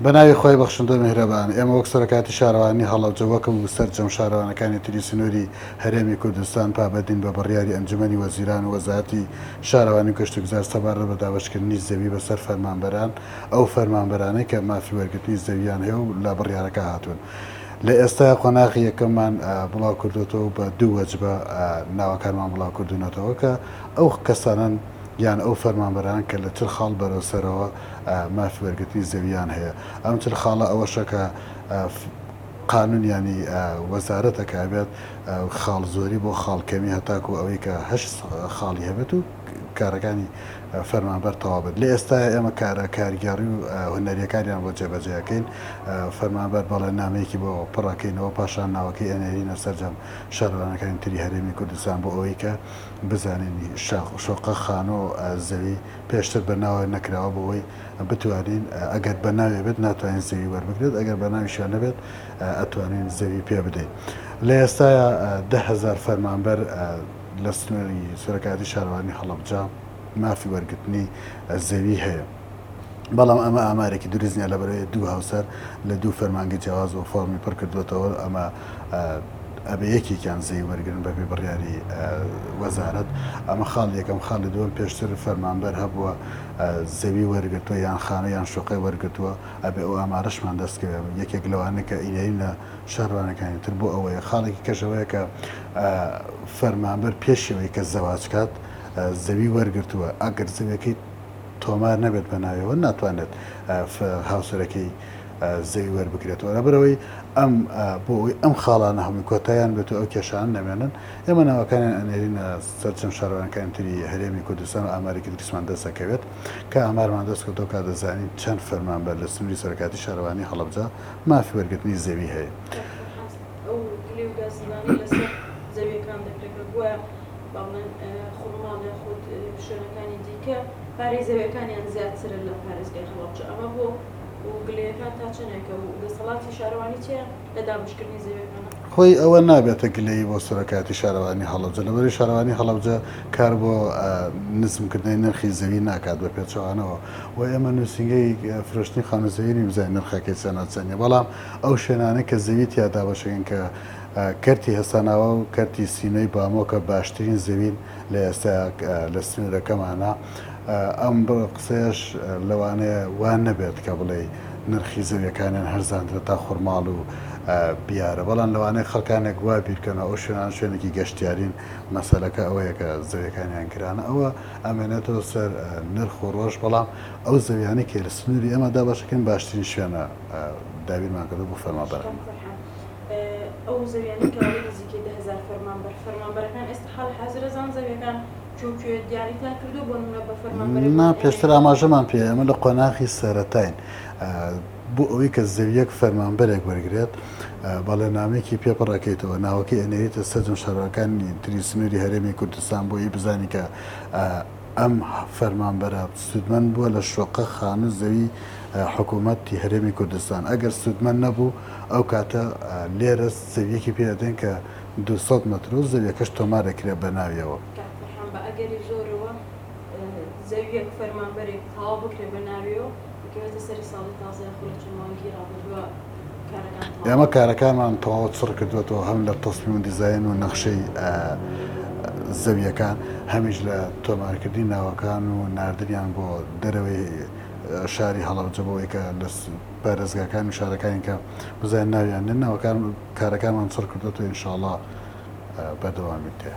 بەناوی خۆی بەخشندۆ میهرەبان ئێمە وەک سەرۆکاتی شارەوانی هەڵەبجە وەکم و سەرجەم شارەوانەکانی تری سنووری هەرێمی کوردستان پابەدین بە بڕیاری ئەنجومەنی وەزیران و وەزارەتی شارەوانی گەشتوگزار سەبارە بە داوەشکردنی زەوی بەسەر فەرمانبەران ئەو فەرمانبەرانەی کە مافی وەرگرتنی زەویان هەیە و لە بڕیارەکە هاتوون. لە ئێستا قۆناغی یەکەممان بڵاو کردوێتەوە بە دوو وەجبە ناوەکانمان بڵاو کردوونەتەوە کە ئەو کەسانن یان ئەو فەرمانبەران کە لە چل خاڵ بەرەوسەرەوە مافی وەرگرتنی زەویان هەیە ئەم چل خاڵە ئەوەشە کە قانون ینی وەزارەتەکە بێت خاڵ زۆری بۆ خاڵکەمی هەتاکو ئەوەی کە هەشت خاڵی هەبێت و کارەکانی فەرمانبەر تەواو بێت. لە ئێستا ئێمە کاریگەڕی و هونەریەکانیان بۆ جێبەجێەکەین فەرمانبەر بەڵێ نامەیەکی بۆ پڕەکەینەوە پاشان ناوەکەی ئەنێرینە سەرجەم شارەوانەکانی تری هەرێمی کوردستان بۆ ئەوەی کە بزانینی شۆقە خانۆ زەوی پێشتر بە ناوە نەکراوە بۆەوەی بتوانین ئەگەر بە ناوێ بێت ناتوانین زەوی وەربگرێت ئەگەر بە ناویشان نەبێت ئەتوانین زەوی پێ بدەین. لە ئێستاە 10,000 فەرمانبەر لە سنووری سەرۆکاتی شارەوانی هەڵەبجە مافی وەرگرتنی زەوی هەیە. بەڵام ئەمە ئامارێکی دروستنیە لە بەرەوەی دوو هاوسەر لە دوو فەرمانگە جیاواز و فۆرمی پڕ کردوێتەوە ئەمە ئەبێ یەکێکیان زەوی وەرگن بەبێ بڕیاری وەزارەت. ئەمە خاڵ یەکەم خاڵی دووەم پێشتر فەرمانبەر هەبووە زەوی وەرگرتووە یان خانە یان شوقی وەرگرتووە ئەبێ ئەو ئامارەشمان دەستکەوێ یەکێک لەوانە کە ئینەینە شارەوانەکانی تر بۆ ئەوەیە خاڵێکی کەشەوەیە کە فەرمانبەر پێشەوەی کە زەواج کات زەوی وەرگرتووە ئەگەر زەویەکەی تۆمار نەبێت بە ناویەوە ناتوانێت هاوسەرەکەی زەوی وەربگرێتەوە لەبەرەوەی ئەم بۆ ئەوی ئەم خاڵانە هەمووی کۆتاییان بێت و ئەو کێشان نەمێنن ئێمە ناوەکانیان ئەنێرینە سەرجەم شارەوانەکانی تری هەرێمی کوردستان و ئامارێکی دروستمان دەستەکەوێت کە ئامارمان دەستکەوتەوە کا دەزانین چەند فەرمانبەر لە سنووری سەرۆکاتی شارەوانی هەڵەبجە مافی وەرگرتنی زەوی هەیە. زەویەکان دەکرێت بووە باڵێن خۆڵماڵی خۆت شوێنەکانی دیکە پارەی زەویەکانیان زیاترە لە پارێزگای هەڵەبجە ئەمە بۆ گلەیەکان تا چنێکە و دەسەڵاتی شارەوانی چیە لە دابشکردنی زەویەکانە؟ خۆی ئەوە نابێتە گلەی بۆ سەرۆکاتی شارەوانی هەڵەبجە لەبەری شارەوانی هەڵەبجە کار بۆ نزمکردنی نرخی زەوی ناکات بە پێچەوانەوە و ئێمە نووسنگەی فرۆشتنی خانوزەوی بزانین نرخەکەی چەنە بەڵام ئەو شوێنانە کە زەوی تیادا بەشەکەن کە کەرتی هەساناوە و کەرتی سینەی بامۆکە باشترین زەوین لە ئێستا لە سنوورەکەمانە ئەم قسەیەش لەوانەیە وان نەبێت کە بڵێ نرخی زەویەکانیان هەرزاندرە تا خورماڵ و بیارە بەڵام لەوانەیە خەڵکانێک وا بیرکەنە ئەو شوێنان شوێنێکی گەشتیارین مەسەلەکە ئەوەیە کە زەویەکانیان گرانە ئەوە ئەمێنێتەوە سەر نرخ و ڕۆژ بەڵام ئەو زەویانەی کە لە سنووری ئێمەدا باشەکەن باشترین شوێنە دابیرمان کردو بۆ فەرمانبەران. ئەو زەویانی کە نزیکەی 10,000 فەرمانبەرەکان ئێستا حاڵ حازرەزان زەویەکان چونکە دیاریتان کردو بۆ نمونە بە فەرمانبەر نا پێشتر ئاماژەمان پێ ئەمە لە قۆناغی سەرەتاین بۆ ئەوەی کە زەویەک فەرمانبەرێک وەرگرێت بەڵێ نامێکی پێپڕەکەیتەوە ناوەکەی ئەنێریتە سەرجەم شارەوەکانی تری سنووری هەرێمی کوردستان بۆی بزانی کە ئەم فەرمانبەرە سودمەند بووە لە شۆقە خانە زەوی حکوومەتی هەرێمی کوردستان ئەگەر سودمەند نەبوو ئەو کاتە لێرە زەویەکی پێدەن کە 200 متر و زەویەکەش تۆمارەکرێت بە ناویەوە ئەگەری زۆرەوە زەویەک فەرمانبەرێک تاوا بکرێت بە ناویەوە بکەوێتە سەری ساڵی تازای خۆ لە چەماوەکی ڕابردووە ئێمە کارەکانمان تەواو چڕ کردوێتەوە هەم لە تەسمیم و دیزاین و نەخشەی زەویەکان هەمیش لە تۆمارکردنی ناوەکان و ناردنیان بۆ دەرەوەی شاری هەڵەبجە بۆەوەی کە لە پارێزگاکان و شارەکانی کە بزانین ناویان ناوەکان کارەکانمان چڕ کردوێتەوە ئینشاءڵڵا بەردەوامی تێ.